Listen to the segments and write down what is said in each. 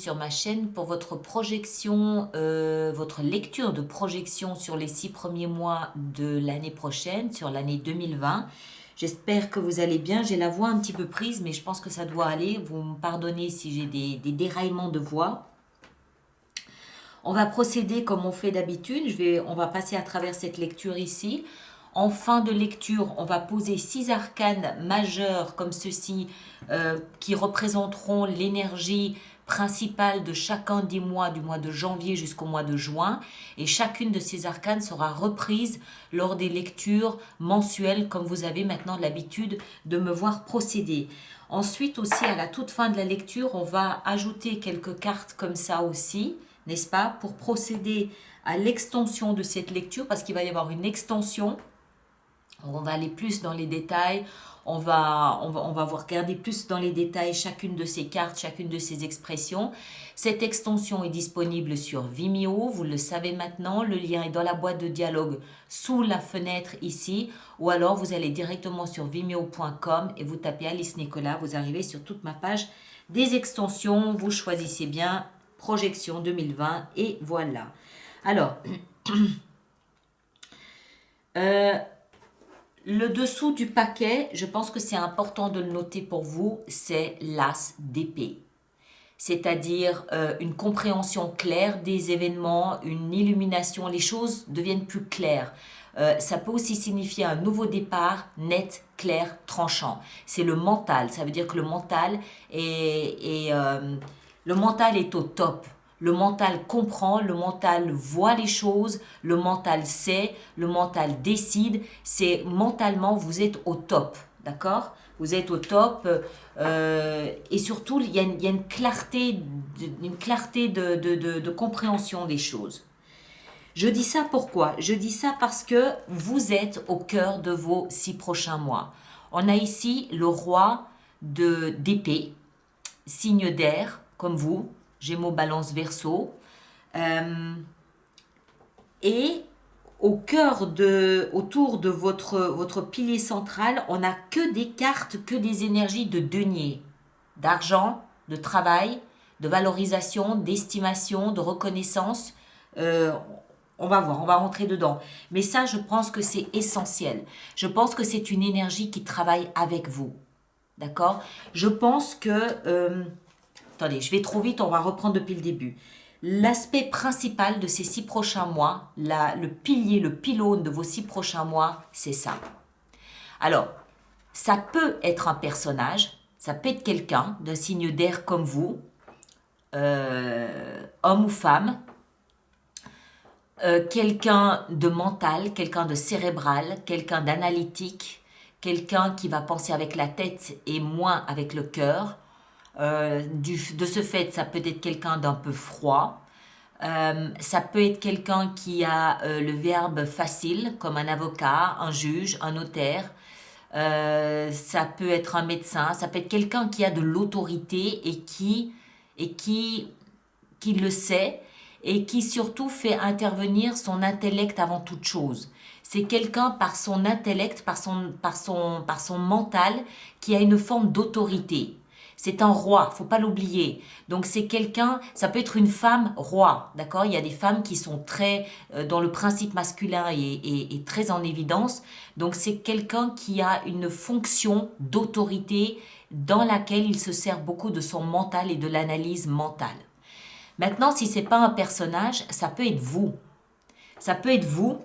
sur ma chaîne pour votre projection, votre lecture de projection sur les 6 premiers mois de l'année prochaine, sur l'année 2020. J'espère que vous allez bien. J'ai la voix un petit peu prise, mais je pense que ça doit aller. Vous me pardonnez si j'ai des déraillements de voix. On va procéder comme on fait d'habitude. On va passer à travers cette lecture ici. En fin de lecture, on va poser 6 arcanes majeurs comme ceci qui représenteront l'énergie principale de chacun des mois, du mois de janvier jusqu'au mois de juin. Et chacune de ces arcanes sera reprise lors des lectures mensuelles comme vous avez maintenant l'habitude de me voir procéder. Ensuite aussi, à la toute fin de la lecture, on va ajouter quelques cartes comme ça aussi, n'est-ce pas, pour procéder à l'extension de cette lecture, parce qu'il va y avoir une extension. On va aller plus dans les détails, on va regarder plus dans les détails chacune de ces cartes, chacune de ces expressions. Cette extension est disponible sur Vimeo, vous le savez maintenant, le lien est dans la boîte de dialogue sous la fenêtre ici, ou alors vous allez directement sur vimeo.com et vous tapez Alice Nicolas, vous arrivez sur toute ma page des extensions, vous choisissez bien projection 2020 et voilà. Alors, le dessous du paquet, je pense que c'est important de le noter pour vous, c'est l'as d'épée. C'est-à-dire une compréhension claire des événements, une illumination, les choses deviennent plus claires. Ça peut aussi signifier un nouveau départ net, clair, tranchant. C'est le mental, ça veut dire que le mental est au top. Le mental comprend, le mental voit les choses, le mental sait, le mental décide. C'est mentalement, vous êtes au top, d'accord? Vous êtes au top et surtout, il y a une clarté, de compréhension des choses. Je dis ça pourquoi? Je dis ça parce que vous êtes au cœur de vos 6 prochains mois. On a ici le roi d'épée, signe d'air, comme vous, Gémeaux, Balance, Verseau. Et autour de votre pilier central, on n'a que des cartes, que des énergies de denier, d'argent, de travail, de valorisation, d'estimation, de reconnaissance. On va voir, on va rentrer dedans. Mais ça, je pense que c'est essentiel. Je pense que c'est une énergie qui travaille avec vous. D'accord? Je pense que... attendez, je vais trop vite, on va reprendre depuis le début. L'aspect principal de ces 6 prochains mois, le pilier, le pylône de vos 6 prochains mois, c'est ça. Alors, ça peut être un personnage, ça peut être quelqu'un d'un signe d'air comme vous, homme ou femme, quelqu'un de mental, quelqu'un de cérébral, quelqu'un d'analytique, quelqu'un qui va penser avec la tête et moins avec le cœur. De ce fait, ça peut être quelqu'un d'un peu froid. Ça peut être quelqu'un qui a le verbe facile, comme un avocat, un juge, un notaire. Ça peut être un médecin. Ça peut être quelqu'un qui a de l'autorité et qui le sait et qui surtout fait intervenir son intellect avant toute chose. C'est quelqu'un par son intellect, par son mental, qui a une forme d'autorité. C'est un roi, faut pas l'oublier. Donc c'est quelqu'un, ça peut être une femme roi, d'accord? Il y a des femmes qui sont très dans le principe masculin et très en évidence. Donc c'est quelqu'un qui a une fonction d'autorité dans laquelle il se sert beaucoup de son mental et de l'analyse mentale. Maintenant, si c'est pas un personnage, ça peut être vous. Ça peut être vous.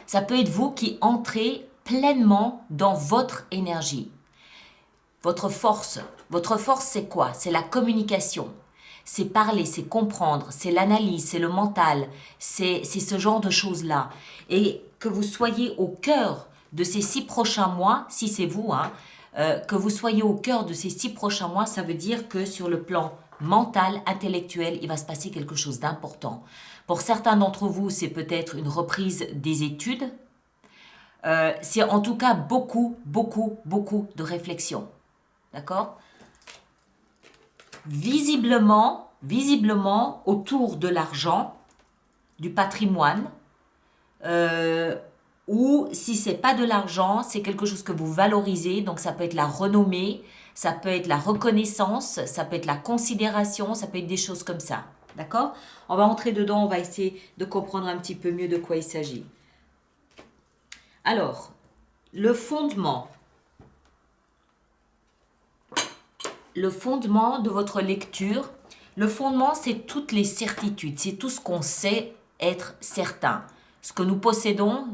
Ça peut être vous qui entrez pleinement dans votre énergie. Votre force, c'est quoi? C'est la communication. C'est parler, c'est comprendre, c'est l'analyse, c'est le mental, c'est ce genre de choses-là. Et que vous soyez au cœur de ces 6 prochains mois, si c'est vous, que vous soyez au cœur de ces 6 prochains mois, ça veut dire que sur le plan mental, intellectuel, il va se passer quelque chose d'important. Pour certains d'entre vous, c'est peut-être une reprise des études. C'est en tout cas beaucoup de réflexion. D'accord? Visiblement, autour de l'argent, du patrimoine, ou si c'est pas de l'argent, c'est quelque chose que vous valorisez, donc ça peut être la renommée, ça peut être la reconnaissance, ça peut être la considération, ça peut être des choses comme ça. D'accord? On va entrer dedans, on va essayer de comprendre un petit peu mieux de quoi il s'agit. Alors, le fondement de votre lecture, le fondement, c'est toutes les certitudes, c'est tout ce qu'on sait être certain. Ce que nous possédons,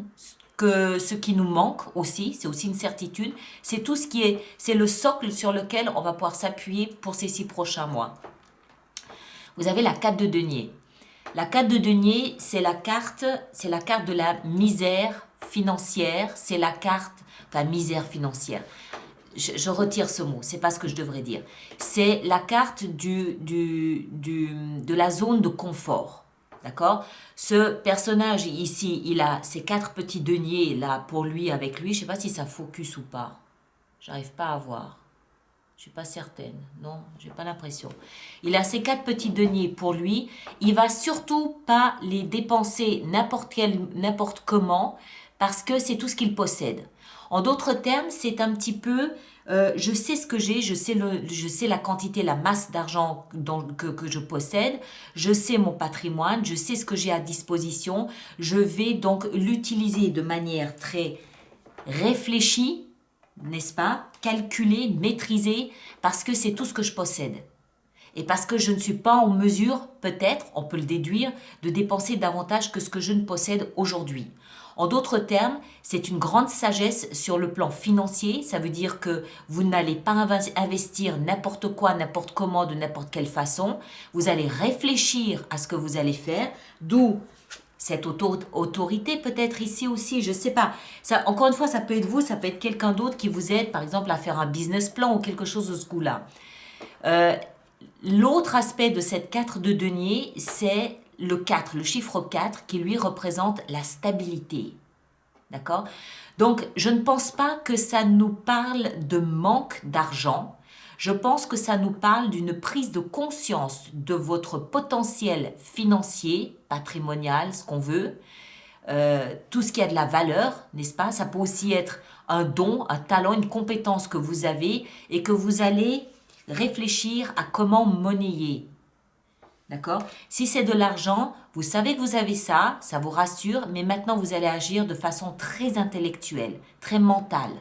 ce qui nous manque aussi, c'est aussi une certitude, c'est tout ce qui est, c'est le socle sur lequel on va pouvoir s'appuyer pour ces 6 prochains mois. Vous avez la carte de denier. La carte de denier, c'est la carte de la misère financière, c'est la carte, enfin misère financière. Je retire ce mot, c'est pas ce que je devrais dire. C'est la carte de la zone de confort. D'accord? Ce personnage ici, il a ces 4 petits deniers là pour lui, avec lui. Je sais pas si ça focus ou pas. J'arrive pas à voir. Je suis pas certaine. Non, j'ai pas l'impression. Il a ces 4 petits deniers pour lui. Il va surtout pas les dépenser n'importe comment parce que c'est tout ce qu'il possède. En d'autres termes, c'est un petit peu, je sais ce que j'ai, je sais la quantité, la masse d'argent que je possède, je sais mon patrimoine, je sais ce que j'ai à disposition. Je vais donc l'utiliser de manière très réfléchie, n'est-ce pas, calculée, maîtrisée, parce que c'est tout ce que je possède. Et parce que je ne suis pas en mesure, peut-être, on peut le déduire, de dépenser davantage que ce que je ne possède aujourd'hui. En d'autres termes, c'est une grande sagesse sur le plan financier. Ça veut dire que vous n'allez pas investir n'importe quoi, n'importe comment, de n'importe quelle façon. Vous allez réfléchir à ce que vous allez faire, d'où cette autorité peut-être ici aussi, je ne sais pas. Ça, encore une fois, ça peut être vous, ça peut être quelqu'un d'autre qui vous aide, par exemple, à faire un business plan ou quelque chose de ce goût-là. L'autre aspect de cette 4 de denier, c'est le 4, le chiffre 4, qui lui représente la stabilité. D'accord? Donc, je ne pense pas que ça nous parle de manque d'argent. Je pense que ça nous parle d'une prise de conscience de votre potentiel financier, patrimonial, ce qu'on veut, tout ce qui a de la valeur, n'est-ce pas? Ça peut aussi être un don, un talent, une compétence que vous avez et que vous allez réfléchir à comment monnayer. D'accord? Si c'est de l'argent, vous savez que vous avez ça, ça vous rassure, mais maintenant vous allez agir de façon très intellectuelle, très mentale,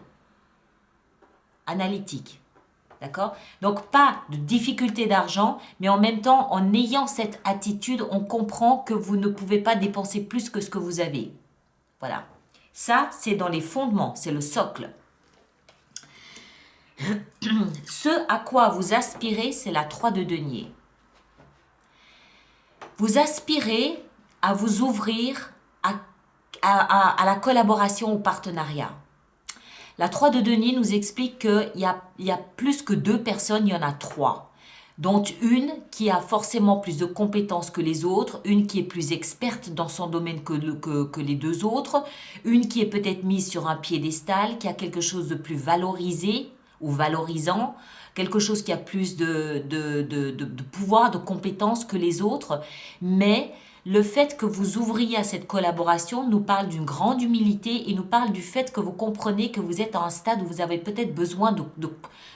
analytique. D'accord? Donc pas de difficulté d'argent, mais en même temps, en ayant cette attitude, on comprend que vous ne pouvez pas dépenser plus que ce que vous avez. Voilà. Ça, c'est dans les fondements, c'est le socle. Ce à quoi vous aspirez, c'est la 3 de denier. Vous aspirez à vous ouvrir à la collaboration, au partenariat. La 3 de denier nous explique qu'il y a plus que 2 personnes, il y en a 3. Dont une qui a forcément plus de compétences que les autres, une qui est plus experte dans son domaine que les 2 autres, une qui est peut-être mise sur un piédestal, qui a quelque chose de plus valorisé ou valorisant, quelque chose qui a plus de pouvoir, de compétences que les autres, mais le fait que vous ouvriez à cette collaboration nous parle d'une grande humilité et nous parle du fait que vous comprenez que vous êtes à un stade où vous avez peut-être besoin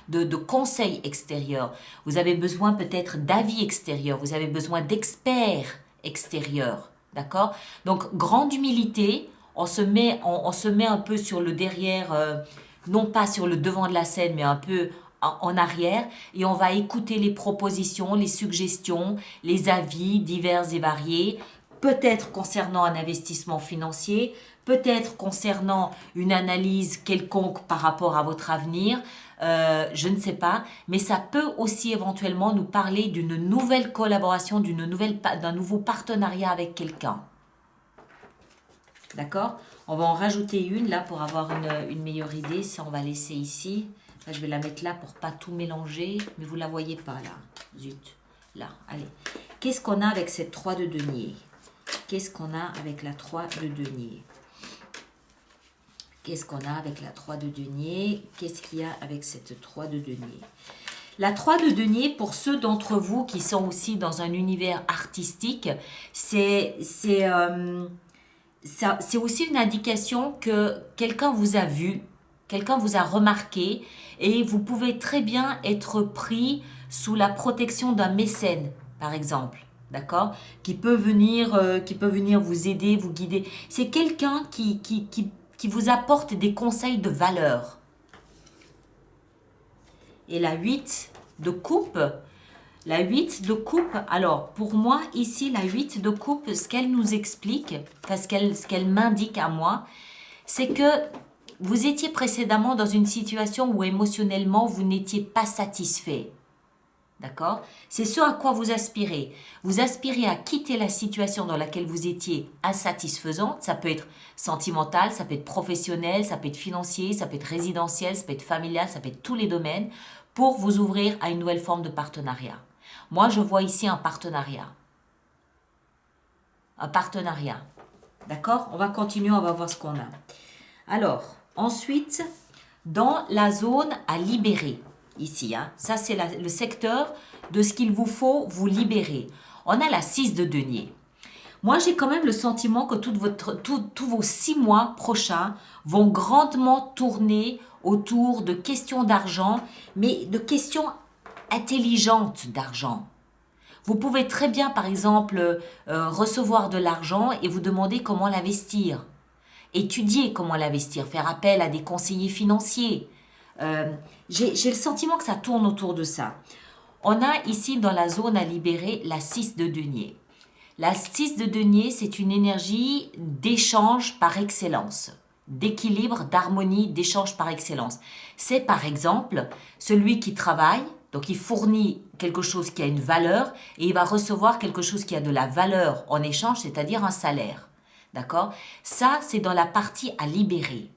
de conseils extérieurs, vous avez besoin peut-être d'avis extérieurs, vous avez besoin d'experts extérieurs, d'accord? Donc, grande humilité, on se met un peu sur le derrière, non pas sur le devant de la scène, mais un peu en arrière, et on va écouter les propositions, les suggestions, les avis divers et variés, peut-être concernant un investissement financier, peut-être concernant une analyse quelconque par rapport à votre avenir, je ne sais pas, mais ça peut aussi éventuellement nous parler d'une nouvelle collaboration, d'un nouveau partenariat avec quelqu'un. D'accord? On va en rajouter une là pour avoir une meilleure idée. Ça, on va laisser ici. Là, je vais la mettre là pour pas tout mélanger, mais vous la voyez pas là. Zut. Là, allez. Qu'est-ce qu'on a avec cette 3 de denier? Qu'est-ce qu'on a avec la 3 de denier? Qu'est-ce qu'on a avec la 3 de denier? Qu'est-ce qu'il y a avec cette 3 de denier? La 3 de denier, pour ceux d'entre vous qui sont aussi dans un univers artistique, c'est aussi une indication que quelqu'un vous a vu, Quelqu'un vous a remarqué et vous pouvez très bien être pris sous la protection d'un mécène, par exemple. D'accord? Qui peut venir vous aider, vous guider. C'est quelqu'un qui vous apporte des conseils de valeur. Et la 8 de coupe, la 8 de coupe, alors pour moi ici la 8 de coupe, ce qu'elle nous explique, ce qu'elle m'indique à moi, c'est que vous étiez précédemment dans une situation où émotionnellement vous n'étiez pas satisfait. D'accord? C'est ce à quoi vous aspirez. Vous aspirez à quitter la situation dans laquelle vous étiez insatisfaisante. Ça peut être sentimental, ça peut être professionnel, ça peut être financier, ça peut être résidentiel, ça peut être familial, ça peut être tous les domaines pour vous ouvrir à une nouvelle forme de partenariat. Moi, je vois ici un partenariat. Un partenariat. D'accord? On va continuer, on va voir ce qu'on a. Alors, ensuite, dans la zone à libérer, ici, hein, ça c'est le secteur de ce qu'il vous faut vous libérer. On a la 6 de denier. Moi, j'ai quand même le sentiment que tous vos 6 mois prochains vont grandement tourner autour de questions d'argent, mais de questions intelligentes d'argent. Vous pouvez très bien, par exemple, recevoir de l'argent et vous demander comment l'investir. Étudier comment l'investir, faire appel à des conseillers financiers. J'ai le sentiment que ça tourne autour de ça. On a ici dans la zone à libérer la 6 de denier. La 6 de denier, c'est une énergie d'échange par excellence, d'équilibre, d'harmonie, d'échange par excellence. C'est par exemple celui qui travaille, donc il fournit quelque chose qui a une valeur et il va recevoir quelque chose qui a de la valeur en échange, c'est-à-dire un salaire. D'accord? Ça, c'est dans la partie à libérer.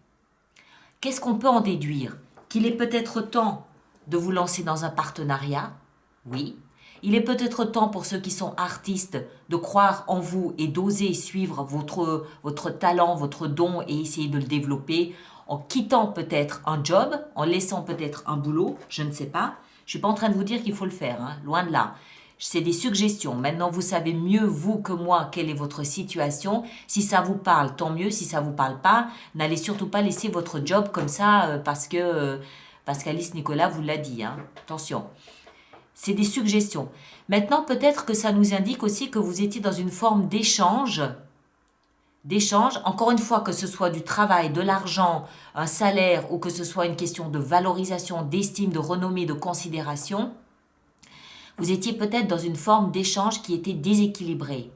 Qu'est-ce qu'on peut en déduire? Qu'il est peut-être temps de vous lancer dans un partenariat. Oui. Il est peut-être temps pour ceux qui sont artistes de croire en vous et d'oser suivre votre talent, votre don et essayer de le développer en quittant peut-être un job, en laissant peut-être un boulot, je ne sais pas. Je ne suis pas en train de vous dire qu'il faut le faire, hein, loin de là. C'est des suggestions. Maintenant, vous savez mieux, vous que moi, quelle est votre situation. Si ça vous parle, tant mieux. Si ça ne vous parle pas, n'allez surtout pas laisser votre job comme ça parce qu'Alice Nicolas vous l'a dit. Hein. Attention. C'est des suggestions. Maintenant, peut-être que ça nous indique aussi que vous étiez dans une forme d'échange. D'échange, encore une fois, que ce soit du travail, de l'argent, un salaire ou que ce soit une question de valorisation, d'estime, de renommée, de considération. Vous étiez peut-être dans une forme d'échange qui était déséquilibrée.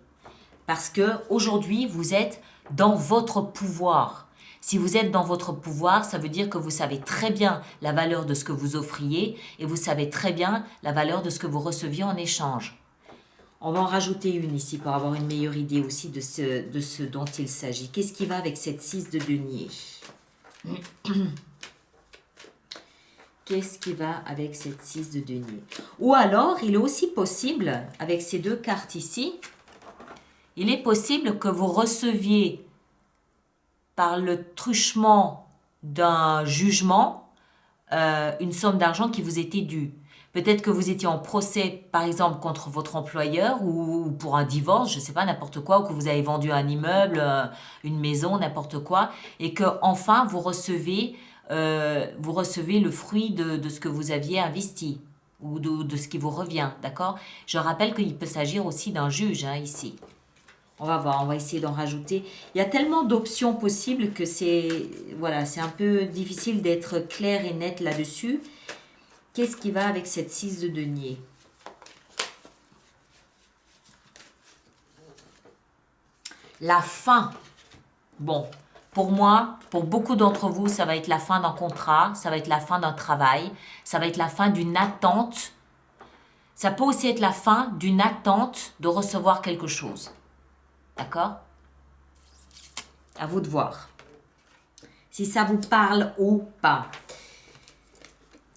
Parce que aujourd'hui, vous êtes dans votre pouvoir. Si vous êtes dans votre pouvoir, ça veut dire que vous savez très bien la valeur de ce que vous offriez et vous savez très bien la valeur de ce que vous receviez en échange. On va en rajouter une ici pour avoir une meilleure idée aussi de ce dont il s'agit. Qu'est-ce qui va avec cette 6 de denier? Qu'est-ce qui va avec cette 6 de denier? Ou alors, il est aussi possible, avec ces deux cartes ici, il est possible que vous receviez par le truchement d'un jugement une somme d'argent qui vous était due. Peut-être que vous étiez en procès, par exemple, contre votre employeur ou pour un divorce, je ne sais pas, n'importe quoi, ou que vous avez vendu un immeuble, une maison, n'importe quoi, et que enfin vous recevez le fruit de ce que vous aviez investi ou de ce qui vous revient, d'accord? Je rappelle qu'il peut s'agir aussi d'un juge, hein, ici. On va voir, on va essayer d'en rajouter. Il y a tellement d'options possibles que c'est un peu difficile d'être clair et net là-dessus. Qu'est-ce qui va avec cette 6 de denier? La fin. Bon, pour moi, pour beaucoup d'entre vous, ça va être la fin d'un contrat, ça va être la fin d'un travail, ça va être la fin d'une attente. Ça peut aussi être la fin d'une attente de recevoir quelque chose. D'accord? À vous de voir. Si ça vous parle ou pas.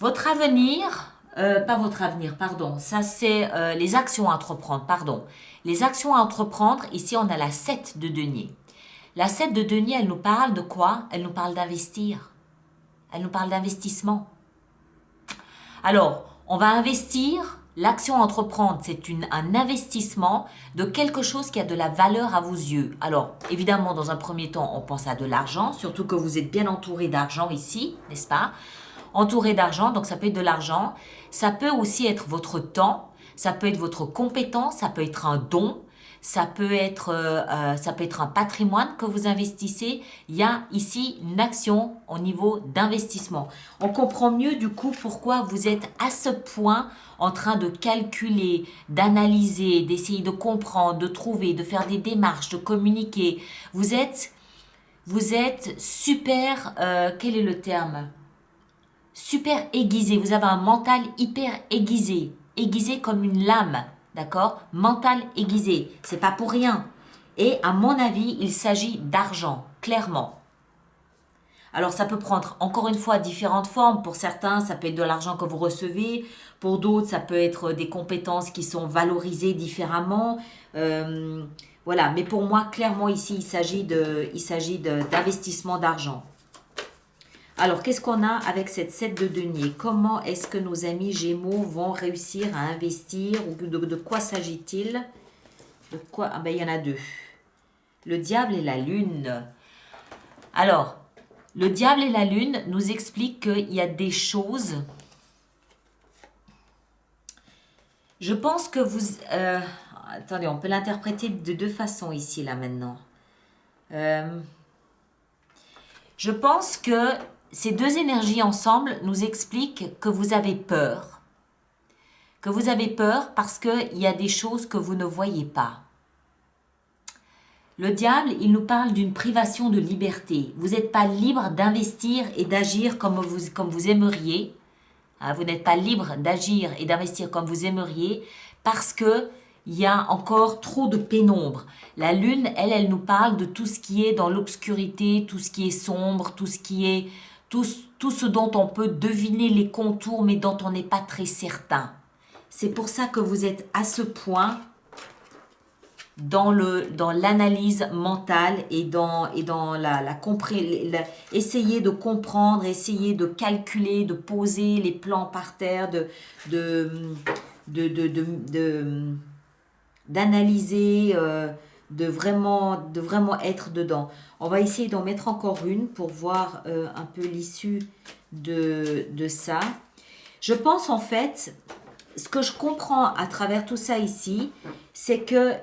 Votre avenir, pas votre avenir, pardon. Ça, c'est les actions à entreprendre, pardon. Les actions à entreprendre, ici, on a la 7 de denier. La 7 de denier, elle nous parle de quoi? Elle nous parle d'investir. Elle nous parle d'investissement. Alors, on va investir L'action à entreprendre, c'est un investissement de quelque chose qui a de la valeur à vos yeux. Alors, évidemment, dans un premier temps, on pense à de l'argent, surtout que vous êtes bien entouré d'argent ici, n'est-ce pas? Entouré d'argent, donc ça peut être de l'argent. Ça peut aussi être votre temps, ça peut être votre compétence, ça peut être un don, ça peut être un patrimoine que vous investissez. Il y a ici une action au niveau d'investissement. On comprend mieux du coup pourquoi vous êtes à ce point en train de calculer, d'analyser, d'essayer de comprendre, de trouver, de faire des démarches, de communiquer. Vous êtes super, quel est le terme? Super aiguisé. Vous avez un mental hyper aiguisé. Aiguisé comme une lame. D'accord? Mental aiguisé. C'est pas pour rien. Et à mon avis, il s'agit d'argent. Clairement. Alors ça peut prendre encore une fois différentes formes. Pour certains, ça peut être de l'argent que vous recevez. Pour d'autres, ça peut être des compétences qui sont valorisées différemment. Voilà. Mais pour moi, clairement ici, il s'agit d'investissement d'argent. Alors, qu'est-ce qu'on a avec cette 7 de denier? Comment est-ce que nos amis Gémeaux vont réussir à investir? Ou de quoi s'agit-il? De quoi? Ah ben, il y en a deux. Le diable et la lune. Alors, le diable et la lune nous expliquent qu'il y a des choses. Je pense que vous... attendez, on peut l'interpréter de deux façons ici, là, maintenant. Je pense que ces deux énergies ensemble nous expliquent que vous avez peur. Que vous avez peur parce qu'il y a des choses que vous ne voyez pas. Le diable, il nous parle d'une privation de liberté. Vous n'êtes pas libre d'investir et d'agir comme vous aimeriez. Vous n'êtes pas libre d'agir et d'investir comme vous aimeriez parce que il y a encore trop de pénombre. La lune, elle nous parle de tout ce qui est dans l'obscurité, tout ce qui est sombre, tout ce dont on peut deviner les contours, mais dont on n'est pas très certain. C'est pour ça que vous êtes à ce point dans l'analyse mentale et dans essayer de comprendre, essayer de calculer, de poser les plans par terre, d'analyser, de vraiment être dedans. On va essayer d'en mettre encore une pour voir un peu l'issue de ça. Je pense en fait, ce que je comprends à travers tout ça ici, c'est que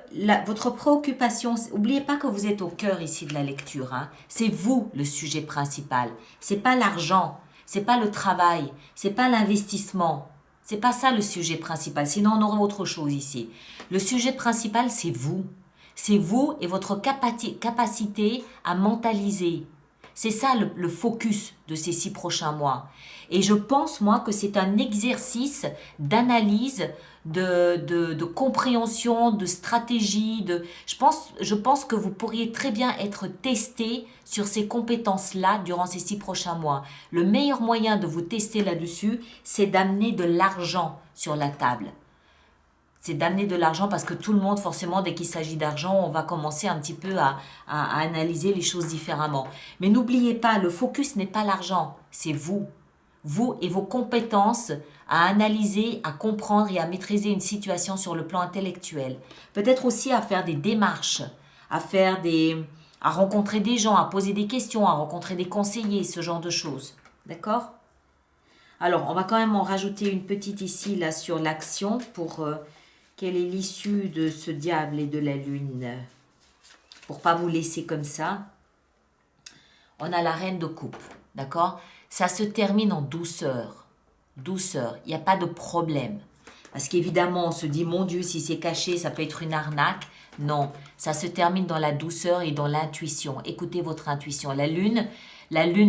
votre préoccupation, n'oubliez pas que vous êtes au cœur ici de la lecture, hein. C'est vous le sujet principal. C'est pas l'argent, c'est pas le travail, c'est pas l'investissement. C'est pas ça le sujet principal, sinon on aurait autre chose ici. Le sujet principal, c'est vous. C'est vous et votre capacité à mentaliser. C'est ça le focus de ces 6 prochains mois. Et je pense, moi, que c'est un exercice d'analyse, de compréhension, de stratégie. Je pense que vous pourriez très bien être testé sur ces compétences-là durant ces 6 prochains mois. Le meilleur moyen de vous tester là-dessus, c'est d'amener de l'argent sur la table. C'est d'amener de l'argent parce que tout le monde, forcément, dès qu'il s'agit d'argent, on va commencer un petit peu à analyser les choses différemment. Mais n'oubliez pas, le focus n'est pas l'argent, c'est vous. Vous et vos compétences à analyser, à comprendre et à maîtriser une situation sur le plan intellectuel. Peut-être aussi à faire des démarches, à rencontrer des gens, à poser des questions, à rencontrer des conseillers, ce genre de choses. D'accord? Alors, on va quand même en rajouter une petite ici, là, sur l'action pour... quelle est l'issue de ce diable et de la lune? Pour pas vous laisser comme ça. On a la reine de coupe, d'accord? Ça se termine en douceur. Douceur, il n'y a pas de problème. Parce qu'évidemment, on se dit, mon Dieu, si c'est caché, ça peut être une arnaque. Non, ça se termine dans la douceur et dans l'intuition. Écoutez votre intuition. La lune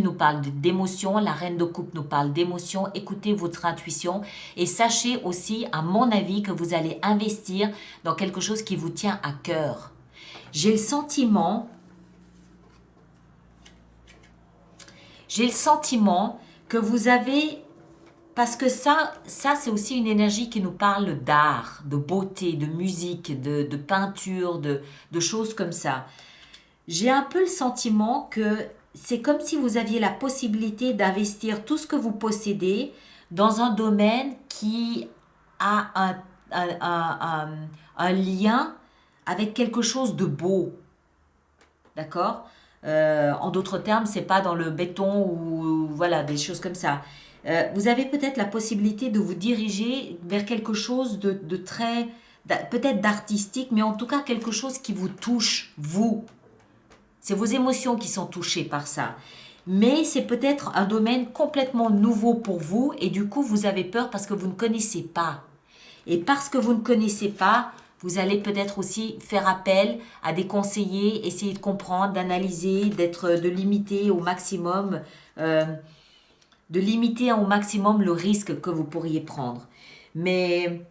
nous parle d'émotion, la reine de coupe nous parle d'émotion. Écoutez votre intuition et sachez aussi, à mon avis, que vous allez investir dans quelque chose qui vous tient à cœur. J'ai le sentiment que vous avez, parce que ça c'est aussi une énergie qui nous parle d'art, de beauté, de musique, de peinture, de choses comme ça. J'ai un peu le sentiment que c'est comme si vous aviez la possibilité d'investir tout ce que vous possédez dans un domaine qui a un lien avec quelque chose de beau. D'accord? En d'autres termes, c'est pas dans le béton ou voilà, des choses comme ça. Vous avez peut-être la possibilité de vous diriger vers quelque chose de très, peut-être d'artistique, mais en tout cas quelque chose qui vous touche, vous. C'est vos émotions qui sont touchées par ça. Mais c'est peut-être un domaine complètement nouveau pour vous et du coup vous avez peur parce que vous ne connaissez pas. Et parce que vous ne connaissez pas, vous allez peut-être aussi faire appel à des conseillers, essayer de comprendre, d'analyser, de limiter au maximum, le risque que vous pourriez prendre. Mais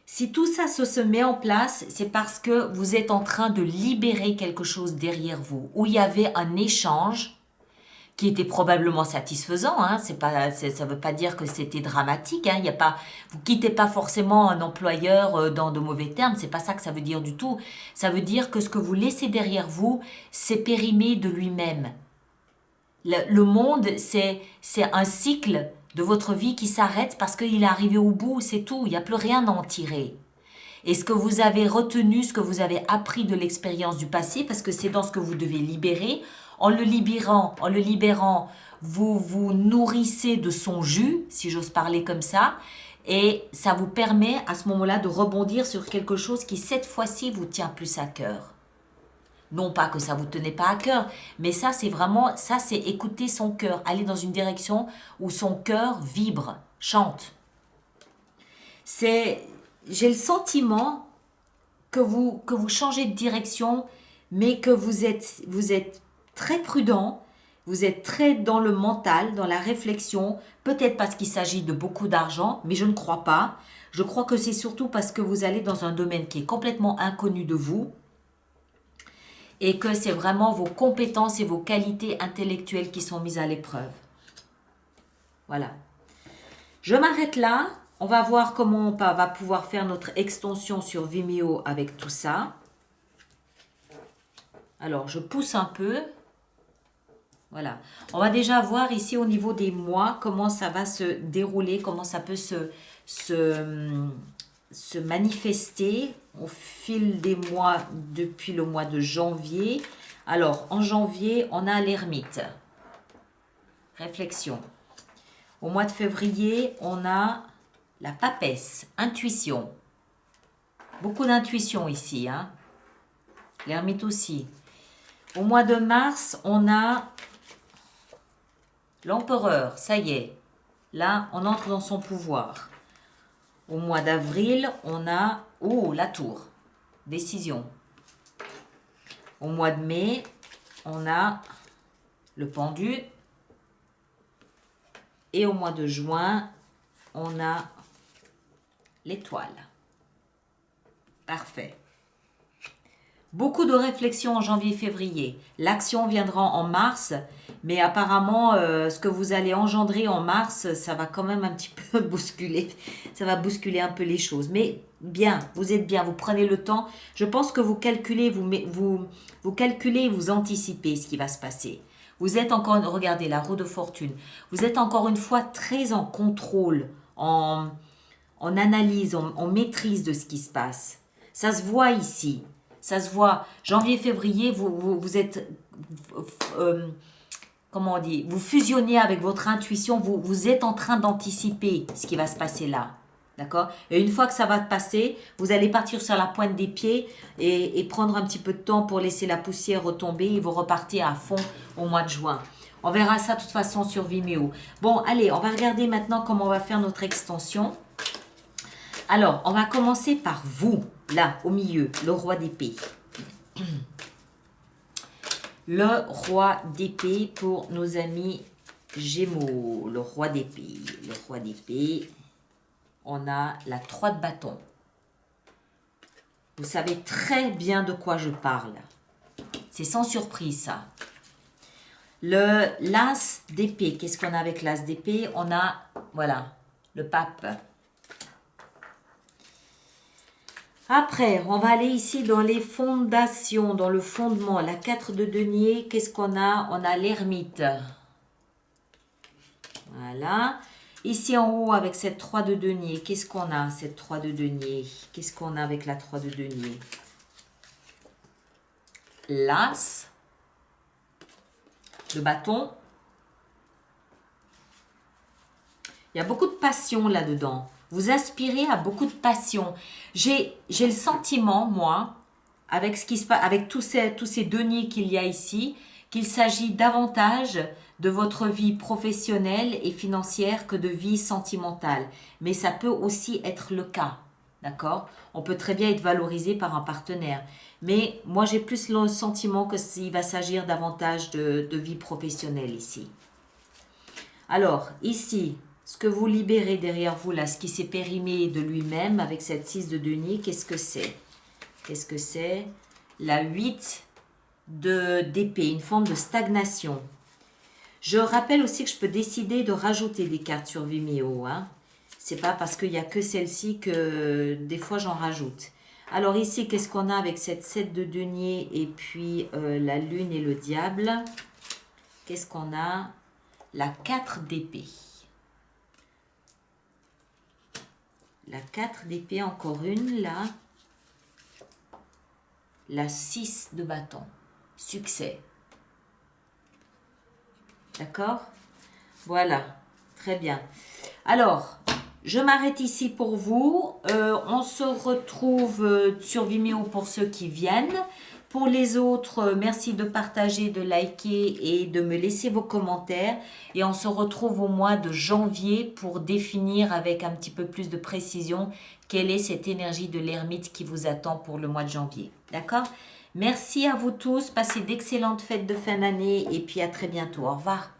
si tout ça se met en place, c'est parce que vous êtes en train de libérer quelque chose derrière vous, où il y avait un échange qui était probablement satisfaisant. Hein. Ça ne veut pas dire que c'était dramatique. Hein. Vous quittez pas forcément un employeur dans de mauvais termes. C'est pas ça que ça veut dire du tout. Ça veut dire que ce que vous laissez derrière vous, c'est périmé de lui-même. Le monde, c'est un cycle de votre vie qui s'arrête parce qu'il est arrivé au bout, c'est tout. Il n'y a plus rien à en tirer. Et ce que vous avez retenu, ce que vous avez appris de l'expérience du passé, parce que c'est dans ce que vous devez libérer, en le libérant, vous vous nourrissez de son jus, si j'ose parler comme ça, et ça vous permet à ce moment-là de rebondir sur quelque chose qui cette fois-ci vous tient plus à cœur. Non pas que ça vous tenait pas à cœur, mais ça c'est écouter son cœur, aller dans une direction où son cœur vibre, chante. J'ai le sentiment que vous changez de direction, mais que vous êtes très prudent, vous êtes très dans le mental, dans la réflexion, peut-être parce qu'il s'agit de beaucoup d'argent, mais je ne crois pas. Je crois que c'est surtout parce que vous allez dans un domaine qui est complètement inconnu de vous et que c'est vraiment vos compétences et vos qualités intellectuelles qui sont mises à l'épreuve. Voilà. Je m'arrête là. On va voir comment on va pouvoir faire notre extension sur Vimeo avec tout ça. Alors, je pousse un peu. Voilà. On va déjà voir ici au niveau des mois comment ça va se dérouler, comment ça peut se manifester au fil des mois depuis le mois de janvier. Alors, en janvier, on a l'ermite. Réflexion. Au mois de février, on a la papesse, intuition. Beaucoup d'intuition ici. Hein. L'ermite aussi. Au mois de mars, on a l'empereur. Ça y est. Là, on entre dans son pouvoir. Au mois d'avril, on a la tour. Décision. Au mois de mai, on a le pendu. Et au mois de juin, on a l'étoile. Parfait. Beaucoup de réflexions en janvier-février. L'action viendra en mars, mais apparemment, ce que vous allez engendrer en mars, ça va quand même un petit peu bousculer. Ça va bousculer un peu les choses. Mais bien, vous êtes bien, vous prenez le temps. Je pense que vous calculez, vous calculez, vous anticipez ce qui va se passer. Vous êtes encore, regardez, la roue de fortune. Vous êtes encore une fois très en contrôle, en analyse, en maîtrise de ce qui se passe. Ça se voit ici. Ça se voit. Janvier-février, vous êtes, comment on dit, vous fusionnez avec votre intuition, vous êtes en train d'anticiper ce qui va se passer là. D'accord? Et une fois que ça va passer, vous allez partir sur la pointe des pieds et prendre un petit peu de temps pour laisser la poussière retomber et vous repartez à fond au mois de juin. On verra ça de toute façon sur Vimeo. Bon, allez, on va regarder maintenant comment on va faire notre extension. Alors, on va commencer par vous, là, au milieu, le roi d'épée. Le roi d'épée pour nos amis Gémeaux. Le roi d'épée. Le roi d'épée. On a la 3 de bâton. Vous savez très bien de quoi je parle. C'est sans surprise, ça. L'as d'épée. Qu'est-ce qu'on a avec l'as d'épée? On a, voilà, le pape. Après, on va aller ici dans les fondations, dans le fondement. La 4 de denier, qu'est-ce qu'on a? On a l'ermite. Voilà. Ici en haut, avec cette 3 de denier, qu'est-ce qu'on a, cette 3 de denier? Qu'est-ce qu'on a avec la 3 de denier? L'as, le bâton. Il y a beaucoup de passion là-dedans. Vous aspirez à beaucoup de passion. J'ai le sentiment, moi, avec ce qui se passe, avec tous ces deniers qu'il y a ici, qu'il s'agit davantage de votre vie professionnelle et financière que de vie sentimentale. Mais ça peut aussi être le cas, d'accord? On peut très bien être valorisé par un partenaire. Mais moi, j'ai plus le sentiment que il va s'agir davantage de vie professionnelle ici. Alors, ici, ce que vous libérez derrière vous, là, ce qui s'est périmé de lui-même avec cette 6 de denier, qu'est-ce que c'est? Qu'est-ce que c'est? La 8 d'épée, une forme de stagnation. Je rappelle aussi que je peux décider de rajouter des cartes sur Vimeo. Hein. C'est pas parce qu'il n'y a que celle-ci que des fois j'en rajoute. Alors ici, qu'est-ce qu'on a avec cette 7 de denier et puis la lune et le diable? Qu'est-ce qu'on a? La 4 d'épée. La 4 d'épée, encore une, là. La 6 de bâton. Succès. D'accord? Voilà. Très bien. Alors, je m'arrête ici pour vous. On se retrouve sur Vimeo pour ceux qui viennent. Pour les autres, merci de partager, de liker et de me laisser vos commentaires. Et on se retrouve au mois de janvier pour définir avec un petit peu plus de précision quelle est cette énergie de l'ermite qui vous attend pour le mois de janvier. D'accord? Merci à vous tous. Passez d'excellentes fêtes de fin d'année et puis à très bientôt. Au revoir.